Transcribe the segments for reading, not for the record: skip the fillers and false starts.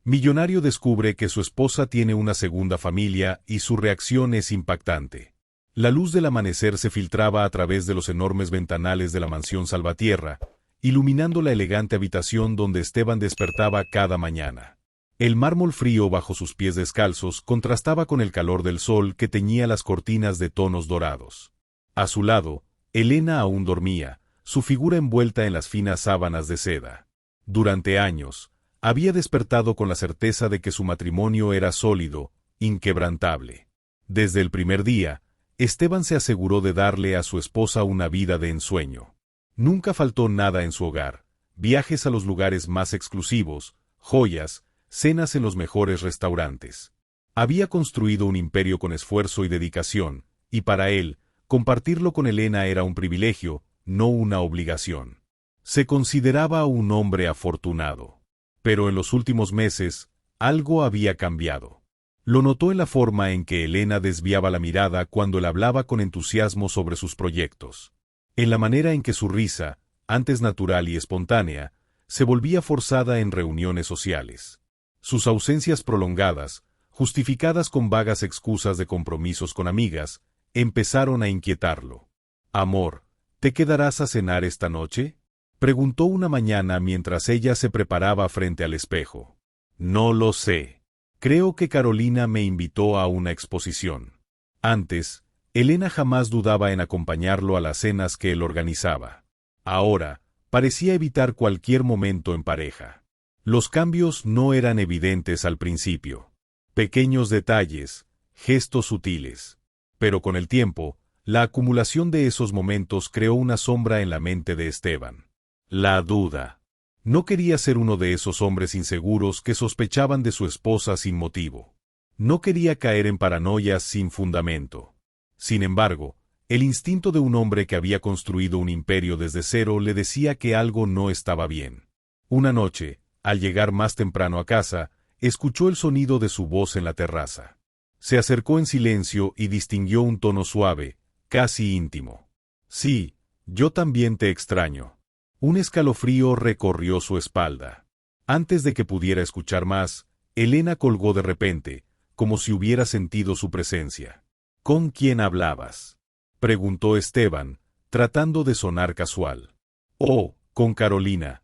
Millonario descubre que su esposa tiene una segunda familia y su reacción es impactante. La luz del amanecer se filtraba a través de los enormes ventanales de la mansión Salvatierra, iluminando la elegante habitación donde Esteban despertaba cada mañana. El mármol frío bajo sus pies descalzos contrastaba con el calor del sol que teñía las cortinas de tonos dorados. A su lado, Elena aún dormía, su figura envuelta en las finas sábanas de seda. Durante años, había despertado con la certeza de que su matrimonio era sólido, inquebrantable. Desde el primer día, Esteban se aseguró de darle a su esposa una vida de ensueño. Nunca faltó nada en su hogar: viajes a los lugares más exclusivos, joyas, cenas en los mejores restaurantes. Había construido un imperio con esfuerzo y dedicación, y para él, compartirlo con Elena era un privilegio, no una obligación. Se consideraba un hombre afortunado. Pero en los últimos meses, algo había cambiado. Lo notó en la forma en que Elena desviaba la mirada cuando él hablaba con entusiasmo sobre sus proyectos. En la manera en que su risa, antes natural y espontánea, se volvía forzada en reuniones sociales. Sus ausencias prolongadas, justificadas con vagas excusas de compromisos con amigas, empezaron a inquietarlo. «Amor, ¿te quedarás a cenar esta noche?», preguntó una mañana mientras ella se preparaba frente al espejo. «No lo sé. Creo que Carolina me invitó a una exposición». Antes, Elena jamás dudaba en acompañarlo a las cenas que él organizaba. Ahora, parecía evitar cualquier momento en pareja. Los cambios no eran evidentes al principio. Pequeños detalles, gestos sutiles. Pero con el tiempo, la acumulación de esos momentos creó una sombra en la mente de Esteban. La duda. No quería ser uno de esos hombres inseguros que sospechaban de su esposa sin motivo. No quería caer en paranoias sin fundamento. Sin embargo, el instinto de un hombre que había construido un imperio desde cero le decía que algo no estaba bien. Una noche, al llegar más temprano a casa, escuchó el sonido de su voz en la terraza. Se acercó en silencio y distinguió un tono suave, casi íntimo. «Sí, yo también te extraño». Un escalofrío recorrió su espalda. Antes de que pudiera escuchar más, Elena colgó de repente, como si hubiera sentido su presencia. «¿Con quién hablabas?», preguntó Esteban, tratando de sonar casual. «Oh, con Carolina.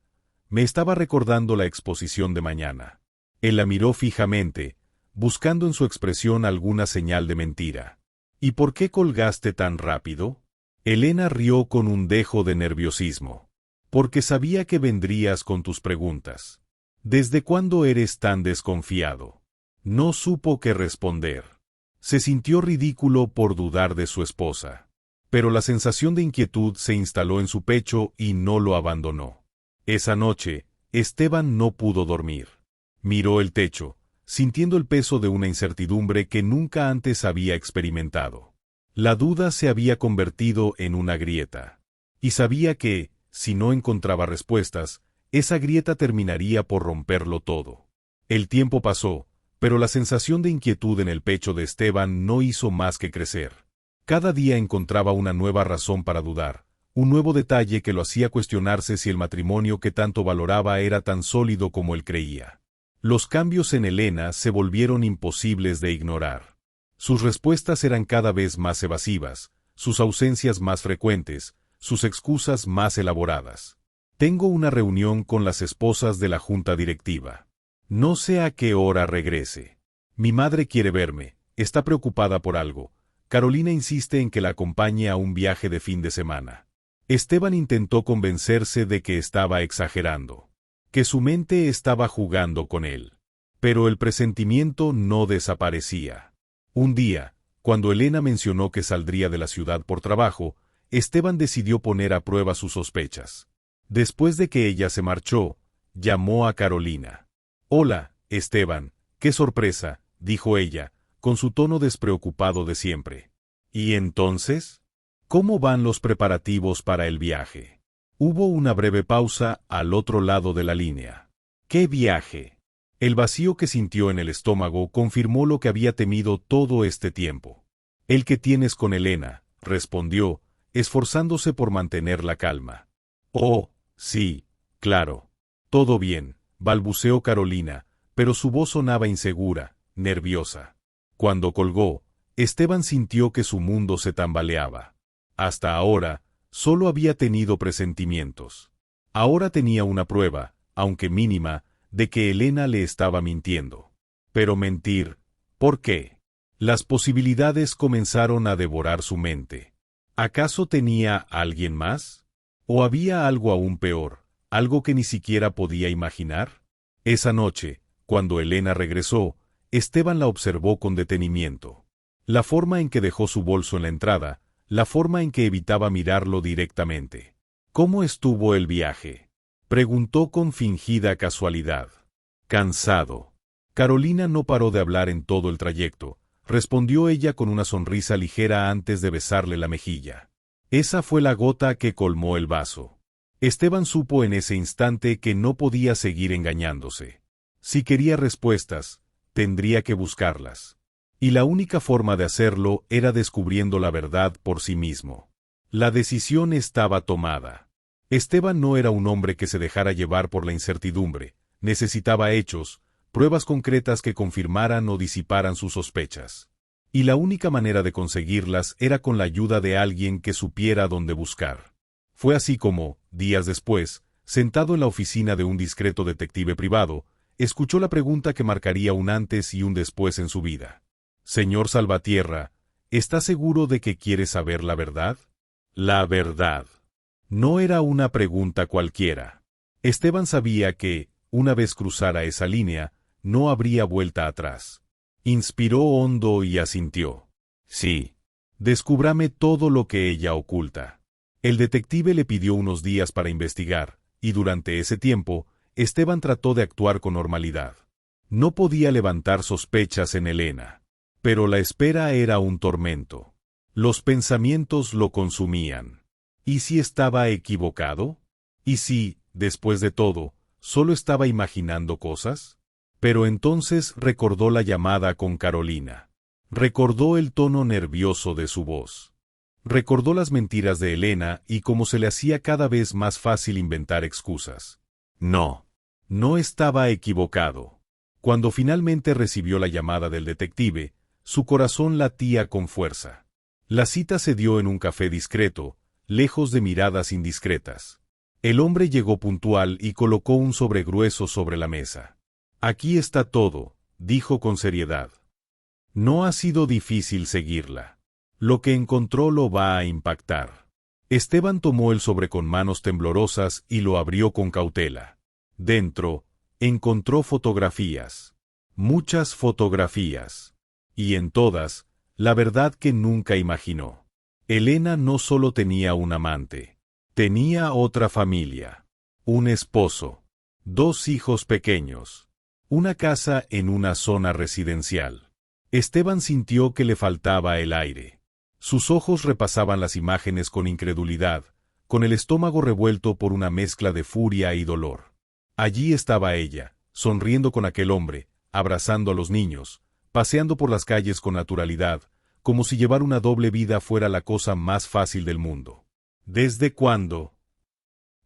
Me estaba recordando la exposición de mañana». Él la miró fijamente, buscando en su expresión alguna señal de mentira. «¿Y por qué colgaste tan rápido?». Elena rió con un dejo de nerviosismo. «Porque sabía que vendrías con tus preguntas». «¿Desde cuándo eres tan desconfiado?». No supo qué responder. Se sintió ridículo por dudar de su esposa. Pero la sensación de inquietud se instaló en su pecho y no lo abandonó. Esa noche, Esteban no pudo dormir. Miró el techo, sintiendo el peso de una incertidumbre que nunca antes había experimentado. La duda se había convertido en una grieta. Y sabía que, si no encontraba respuestas, esa grieta terminaría por romperlo todo. El tiempo pasó, pero la sensación de inquietud en el pecho de Esteban no hizo más que crecer. Cada día encontraba una nueva razón para dudar, un nuevo detalle que lo hacía cuestionarse si el matrimonio que tanto valoraba era tan sólido como él creía. Los cambios en Elena se volvieron imposibles de ignorar. Sus respuestas eran cada vez más evasivas, sus ausencias más frecuentes, sus excusas más elaboradas. «Tengo una reunión con las esposas de la junta directiva. No sé a qué hora regrese. Mi madre quiere verme, está preocupada por algo. Carolina insiste en que la acompañe a un viaje de fin de semana». Esteban intentó convencerse de que estaba exagerando, que su mente estaba jugando con él. Pero el presentimiento no desaparecía. Un día, cuando Elena mencionó que saldría de la ciudad por trabajo, Esteban decidió poner a prueba sus sospechas. Después de que ella se marchó, llamó a Carolina. «Hola, Esteban, qué sorpresa», dijo ella, con su tono despreocupado de siempre. «¿Y entonces? ¿Cómo van los preparativos para el viaje?». Hubo una breve pausa al otro lado de la línea. «¿Qué viaje?». El vacío que sintió en el estómago confirmó lo que había temido todo este tiempo. «El que tienes con Elena», respondió, esforzándose por mantener la calma. «Oh, sí, claro. Todo bien», balbuceó Carolina, pero su voz sonaba insegura, nerviosa. Cuando colgó, Esteban sintió que su mundo se tambaleaba. Hasta ahora, solo había tenido presentimientos. Ahora tenía una prueba, aunque mínima, de que Elena le estaba mintiendo. Pero mentir, ¿por qué? Las posibilidades comenzaron a devorar su mente. ¿Acaso tenía alguien más? ¿O había algo aún peor, algo que ni siquiera podía imaginar? Esa noche, cuando Elena regresó, Esteban la observó con detenimiento. La forma en que dejó su bolso en la entrada, la forma en que evitaba mirarlo directamente. ¿Cómo estuvo el viaje?, preguntó con fingida casualidad. Cansado. Carolina no paró de hablar en todo el trayecto, respondió ella con una sonrisa ligera antes de besarle la mejilla. Esa fue la gota que colmó el vaso. Esteban supo en ese instante que no podía seguir engañándose. Si quería respuestas, tendría que buscarlas. Y la única forma de hacerlo era descubriendo la verdad por sí mismo. La decisión estaba tomada. Esteban no era un hombre que se dejara llevar por la incertidumbre, necesitaba hechos, pruebas concretas que confirmaran o disiparan sus sospechas. Y la única manera de conseguirlas era con la ayuda de alguien que supiera dónde buscar. Fue así como, días después, sentado en la oficina de un discreto detective privado, escuchó la pregunta que marcaría un antes y un después en su vida. Señor Salvatierra, ¿está seguro de que quiere saber la verdad? La verdad. No era una pregunta cualquiera. Esteban sabía que, una vez cruzara esa línea, no habría vuelta atrás. Inspiró hondo y asintió. Sí. Descúbrame todo lo que ella oculta. El detective le pidió unos días para investigar, y durante ese tiempo, Esteban trató de actuar con normalidad. No podía levantar sospechas en Elena. Pero la espera era un tormento. Los pensamientos lo consumían. ¿Y si estaba equivocado? ¿Y si, después de todo, solo estaba imaginando cosas? Pero entonces recordó la llamada con Carolina. Recordó el tono nervioso de su voz. Recordó las mentiras de Elena y cómo se le hacía cada vez más fácil inventar excusas. No. No estaba equivocado. Cuando finalmente recibió la llamada del detective, su corazón latía con fuerza. La cita se dio en un café discreto, lejos de miradas indiscretas. El hombre llegó puntual y colocó un sobre grueso sobre la mesa. Aquí está todo, dijo con seriedad. No ha sido difícil seguirla. Lo que encontró lo va a impactar. Esteban tomó el sobre con manos temblorosas y lo abrió con cautela. Dentro, encontró fotografías. Muchas fotografías. Y en todas, la verdad que nunca imaginó. Elena no solo tenía un amante. Tenía otra familia. Un esposo. 2 hijos pequeños. Una casa en una zona residencial. Esteban sintió que le faltaba el aire. Sus ojos repasaban las imágenes con incredulidad, con el estómago revuelto por una mezcla de furia y dolor. Allí estaba ella, sonriendo con aquel hombre, abrazando a los niños, paseando por las calles con naturalidad, como si llevar una doble vida fuera la cosa más fácil del mundo. ¿Desde cuándo?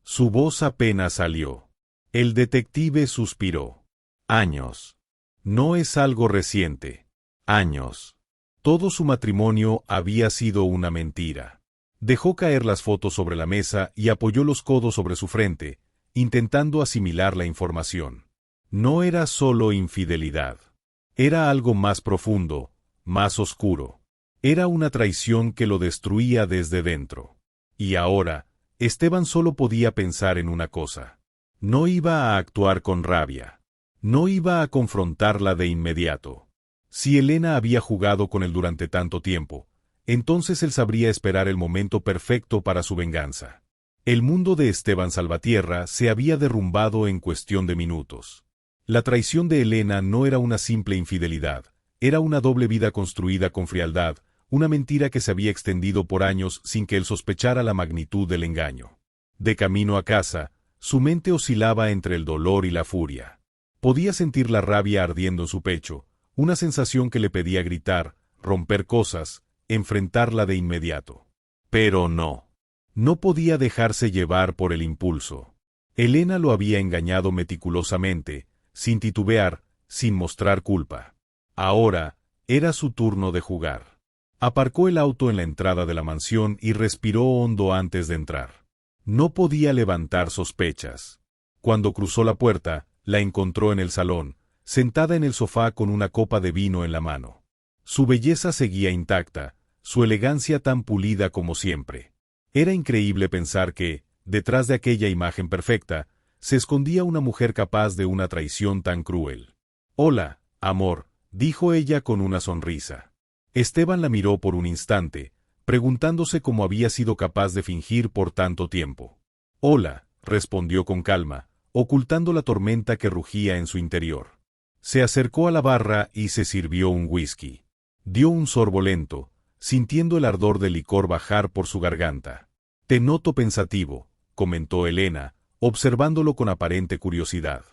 Su voz apenas salió. El detective suspiró. Años. No es algo reciente. Años. Todo su matrimonio había sido una mentira. Dejó caer las fotos sobre la mesa y apoyó los codos sobre su frente, intentando asimilar la información. No era solo infidelidad. Era algo más profundo, más oscuro. Era una traición que lo destruía desde dentro. Y ahora, Esteban solo podía pensar en una cosa. No iba a actuar con rabia. No iba a confrontarla de inmediato. Si Elena había jugado con él durante tanto tiempo, entonces él sabría esperar el momento perfecto para su venganza. El mundo de Esteban Salvatierra se había derrumbado en cuestión de minutos. La traición de Elena no era una simple infidelidad, era una doble vida construida con frialdad, una mentira que se había extendido por años sin que él sospechara la magnitud del engaño. De camino a casa, su mente oscilaba entre el dolor y la furia. Podía sentir la rabia ardiendo en su pecho, una sensación que le pedía gritar, romper cosas, enfrentarla de inmediato. Pero no. No podía dejarse llevar por el impulso. Elena lo había engañado meticulosamente, sin titubear, sin mostrar culpa. Ahora, era su turno de jugar. Aparcó el auto en la entrada de la mansión y respiró hondo antes de entrar. No podía levantar sospechas. Cuando cruzó la puerta, la encontró en el salón, sentada en el sofá con una copa de vino en la mano. Su belleza seguía intacta, su elegancia tan pulida como siempre. Era increíble pensar que, detrás de aquella imagen perfecta, se escondía una mujer capaz de una traición tan cruel. «Hola, amor», dijo ella con una sonrisa. Esteban la miró por un instante, preguntándose cómo había sido capaz de fingir por tanto tiempo. «Hola», respondió con calma, ocultando la tormenta que rugía en su interior. Se acercó a la barra y se sirvió un whisky. Dio un sorbo lento, sintiendo el ardor del licor bajar por su garganta. «Te noto pensativo», comentó Elena, observándolo con aparente curiosidad.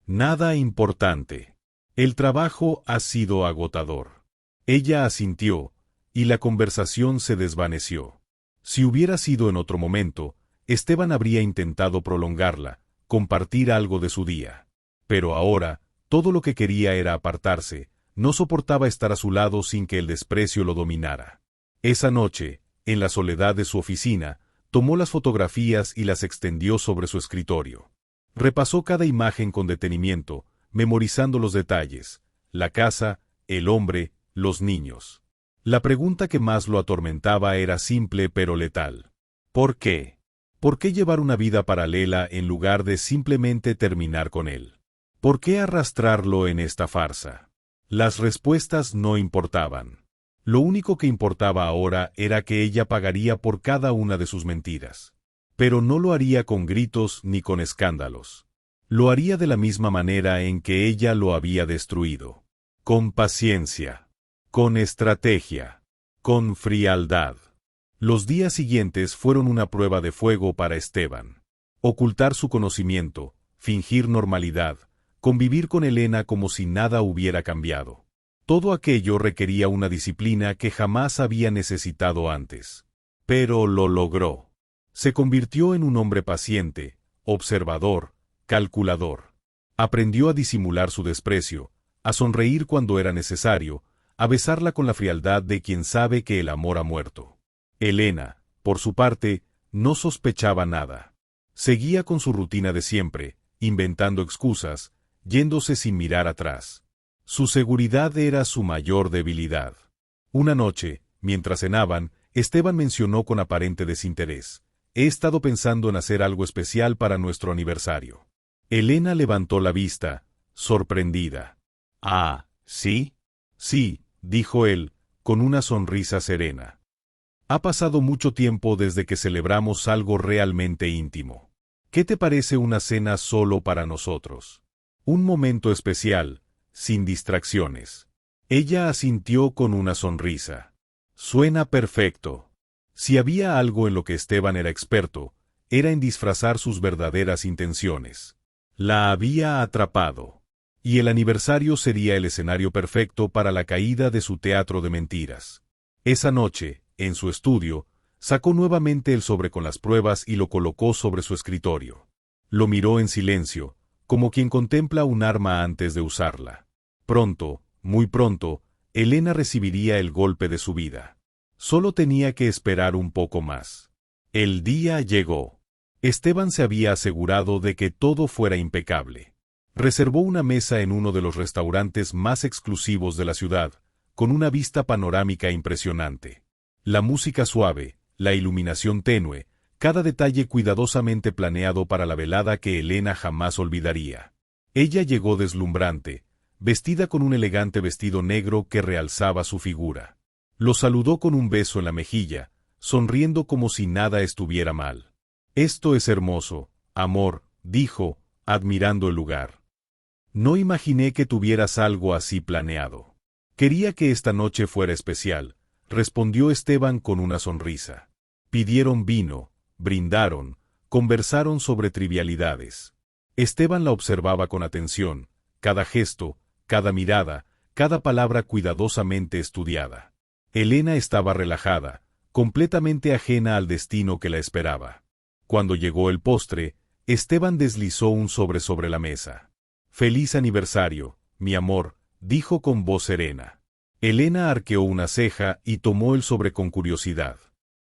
«Nada importante. El trabajo ha sido agotador». Ella asintió, y la conversación se desvaneció. Si hubiera sido en otro momento, Esteban habría intentado prolongarla, compartir algo de su día. Pero ahora, todo lo que quería era apartarse, no soportaba estar a su lado sin que el desprecio lo dominara. Esa noche, en la soledad de su oficina, tomó las fotografías y las extendió sobre su escritorio. Repasó cada imagen con detenimiento, memorizando los detalles, la casa, el hombre, los niños. La pregunta que más lo atormentaba era simple pero letal. ¿Por qué? ¿Por qué llevar una vida paralela en lugar de simplemente terminar con él? ¿Por qué arrastrarlo en esta farsa? Las respuestas no importaban. Lo único que importaba ahora era que ella pagaría por cada una de sus mentiras. Pero no lo haría con gritos ni con escándalos. Lo haría de la misma manera en que ella lo había destruido. Con paciencia. Con estrategia. Con frialdad. Los días siguientes fueron una prueba de fuego para Esteban. Ocultar su conocimiento, fingir normalidad, convivir con Elena como si nada hubiera cambiado. Todo aquello requería una disciplina que jamás había necesitado antes. Pero lo logró. Se convirtió en un hombre paciente, observador, calculador. Aprendió a disimular su desprecio, a sonreír cuando era necesario, a besarla con la frialdad de quien sabe que el amor ha muerto. Elena, por su parte, no sospechaba nada. Seguía con su rutina de siempre, inventando excusas, yéndose sin mirar atrás. Su seguridad era su mayor debilidad. Una noche, mientras cenaban, Esteban mencionó con aparente desinterés: «He estado pensando en hacer algo especial para nuestro aniversario». Elena levantó la vista, sorprendida. «Ah, ¿sí?» «Sí», dijo él, con una sonrisa serena. «Ha pasado mucho tiempo desde que celebramos algo realmente íntimo. ¿Qué te parece una cena solo para nosotros? Un momento especial, sin distracciones». Ella asintió con una sonrisa. «Suena perfecto». Si había algo en lo que Esteban era experto, era en disfrazar sus verdaderas intenciones. La había atrapado. Y el aniversario sería el escenario perfecto para la caída de su teatro de mentiras. Esa noche, en su estudio, sacó nuevamente el sobre con las pruebas y lo colocó sobre su escritorio. Lo miró en silencio, como quien contempla un arma antes de usarla. Pronto, muy pronto, Elena recibiría el golpe de su vida. Solo tenía que esperar un poco más. El día llegó. Esteban se había asegurado de que todo fuera impecable. Reservó una mesa en uno de los restaurantes más exclusivos de la ciudad, con una vista panorámica impresionante. La música suave, la iluminación tenue, cada detalle cuidadosamente planeado para la velada que Elena jamás olvidaría. Ella llegó deslumbrante, vestida con un elegante vestido negro que realzaba su figura. Lo saludó con un beso en la mejilla, sonriendo como si nada estuviera mal. «Esto es hermoso, amor», dijo, admirando el lugar. «No imaginé que tuvieras algo así planeado». «Quería que esta noche fuera especial», respondió Esteban con una sonrisa. Pidieron vino, brindaron, conversaron sobre trivialidades. Esteban la observaba con atención, cada gesto, cada mirada, cada palabra cuidadosamente estudiada. Elena estaba relajada, completamente ajena al destino que la esperaba. Cuando llegó el postre, Esteban deslizó un sobre la mesa. «Feliz aniversario», mi amor, dijo con voz serena. Elena arqueó una ceja y tomó el sobre con curiosidad.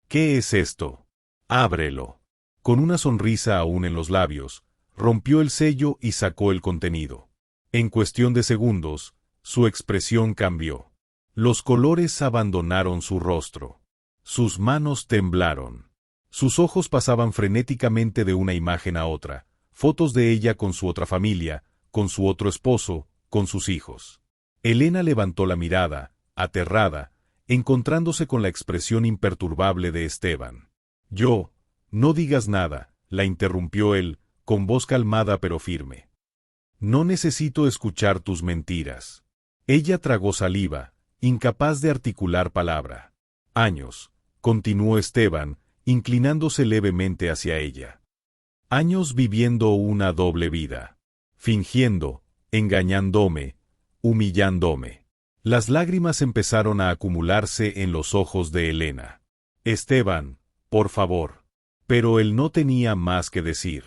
¿Qué es esto? Ábrelo. Con una sonrisa aún en los labios, rompió el sello y sacó el contenido. En cuestión de segundos, su expresión cambió. Los colores abandonaron su rostro. Sus manos temblaron. Sus ojos pasaban frenéticamente de una imagen a otra, fotos de ella con su otra familia, con su otro esposo, con sus hijos. Elena levantó la mirada, aterrada, encontrándose con la expresión imperturbable de Esteban. No digas nada, la interrumpió él, con voz calmada pero firme. No necesito escuchar tus mentiras. Ella tragó saliva, incapaz de articular palabra. Años, continuó Esteban, inclinándose levemente hacia ella. Años viviendo una doble vida. Fingiendo, engañándome, humillándome. Las lágrimas empezaron a acumularse en los ojos de Elena. Esteban, por favor. Pero él no tenía más que decir.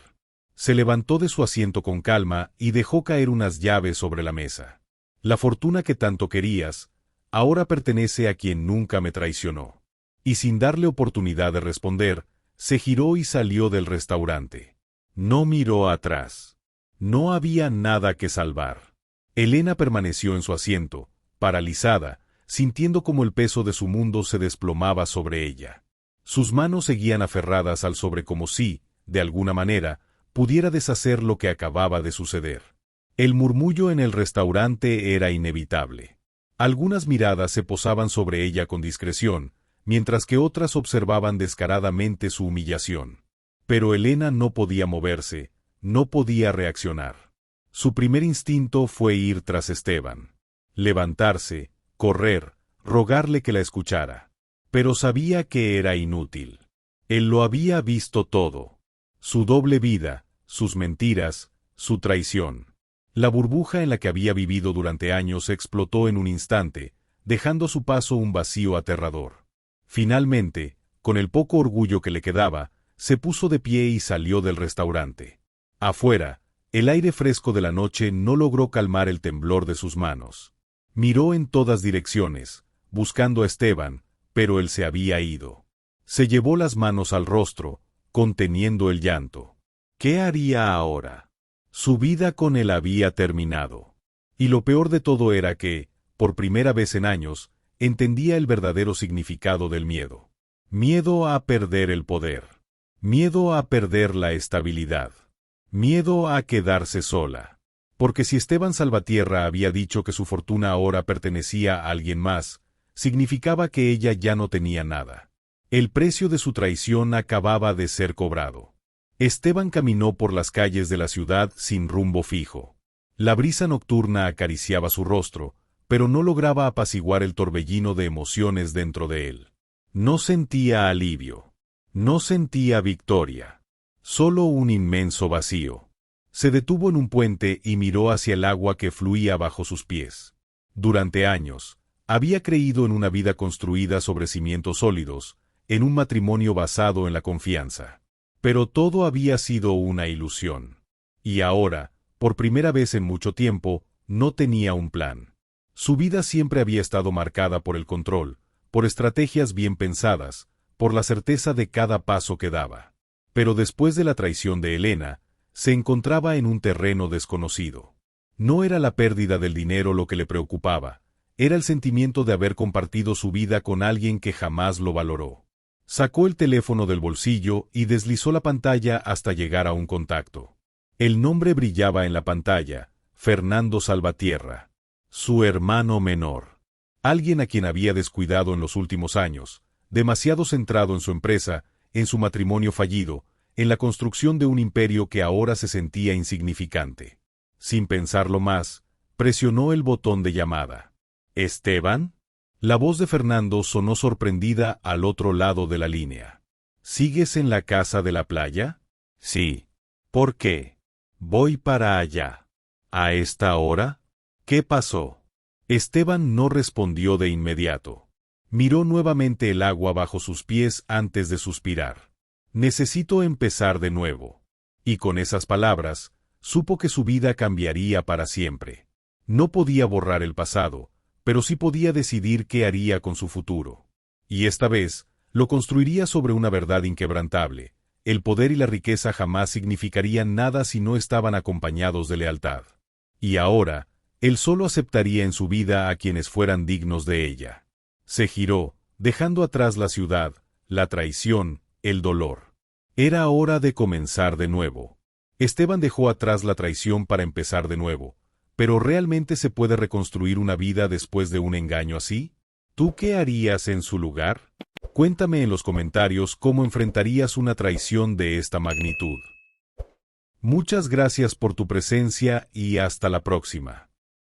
Se levantó de su asiento con calma y dejó caer unas llaves sobre la mesa. La fortuna que tanto querías, ahora pertenece a quien nunca me traicionó. Y sin darle oportunidad de responder, se giró y salió del restaurante. No miró atrás. No había nada que salvar. Elena permaneció en su asiento, paralizada, sintiendo como el peso de su mundo se desplomaba sobre ella. Sus manos seguían aferradas al sobre como si, de alguna manera, pudiera deshacer lo que acababa de suceder. El murmullo en el restaurante era inevitable. Algunas miradas se posaban sobre ella con discreción, mientras que otras observaban descaradamente su humillación. Pero Elena no podía moverse, no podía reaccionar. Su primer instinto fue ir tras Esteban. Levantarse, correr, rogarle que la escuchara. Pero sabía que era inútil. Él lo había visto todo. Su doble vida, sus mentiras, su traición. La burbuja en la que había vivido durante años explotó en un instante, dejando a su paso un vacío aterrador. Finalmente, con el poco orgullo que le quedaba, se puso de pie y salió del restaurante. Afuera, el aire fresco de la noche no logró calmar el temblor de sus manos. Miró en todas direcciones, buscando a Esteban, pero él se había ido. Se llevó las manos al rostro, conteniendo el llanto. ¿Qué haría ahora? Su vida con él había terminado. Y lo peor de todo era que, por primera vez en años, entendía el verdadero significado del miedo. Miedo a perder el poder. Miedo a perder la estabilidad. Miedo a quedarse sola. Porque si Esteban Salvatierra había dicho que su fortuna ahora pertenecía a alguien más, significaba que ella ya no tenía nada. El precio de su traición acababa de ser cobrado. Esteban caminó por las calles de la ciudad sin rumbo fijo. La brisa nocturna acariciaba su rostro, pero no lograba apaciguar el torbellino de emociones dentro de él. No sentía alivio. No sentía victoria. Solo un inmenso vacío. Se detuvo en un puente y miró hacia el agua que fluía bajo sus pies. Durante años, había creído en una vida construida sobre cimientos sólidos, en un matrimonio basado en la confianza. Pero todo había sido una ilusión. Y ahora, por primera vez en mucho tiempo, no tenía un plan. Su vida siempre había estado marcada por el control, por estrategias bien pensadas, por la certeza de cada paso que daba. Pero después de la traición de Elena, se encontraba en un terreno desconocido. No era la pérdida del dinero lo que le preocupaba, era el sentimiento de haber compartido su vida con alguien que jamás lo valoró. Sacó el teléfono del bolsillo y deslizó la pantalla hasta llegar a un contacto. El nombre brillaba en la pantalla, Fernando Salvatierra. Su hermano menor. Alguien a quien había descuidado en los últimos años, demasiado centrado en su empresa, en su matrimonio fallido, en la construcción de un imperio que ahora se sentía insignificante. Sin pensarlo más, presionó el botón de llamada. ¿Esteban? La voz de Fernando sonó sorprendida al otro lado de la línea. ¿Sigues en la casa de la playa? Sí. ¿Por qué? Voy para allá. ¿A esta hora? ¿Qué pasó? Esteban no respondió de inmediato. Miró nuevamente el agua bajo sus pies antes de suspirar. Necesito empezar de nuevo. Y con esas palabras, supo que su vida cambiaría para siempre. No podía borrar el pasado, pero sí podía decidir qué haría con su futuro. Y esta vez, lo construiría sobre una verdad inquebrantable: el poder y la riqueza jamás significarían nada si no estaban acompañados de lealtad. Y ahora, él solo aceptaría en su vida a quienes fueran dignos de ella. Se giró, dejando atrás la ciudad, la traición, el dolor. Era hora de comenzar de nuevo. Esteban dejó atrás la traición para empezar de nuevo. ¿Pero realmente se puede reconstruir una vida después de un engaño así? ¿Tú qué harías en su lugar? Cuéntame en los comentarios cómo enfrentarías una traición de esta magnitud. Muchas gracias por tu presencia y hasta la próxima.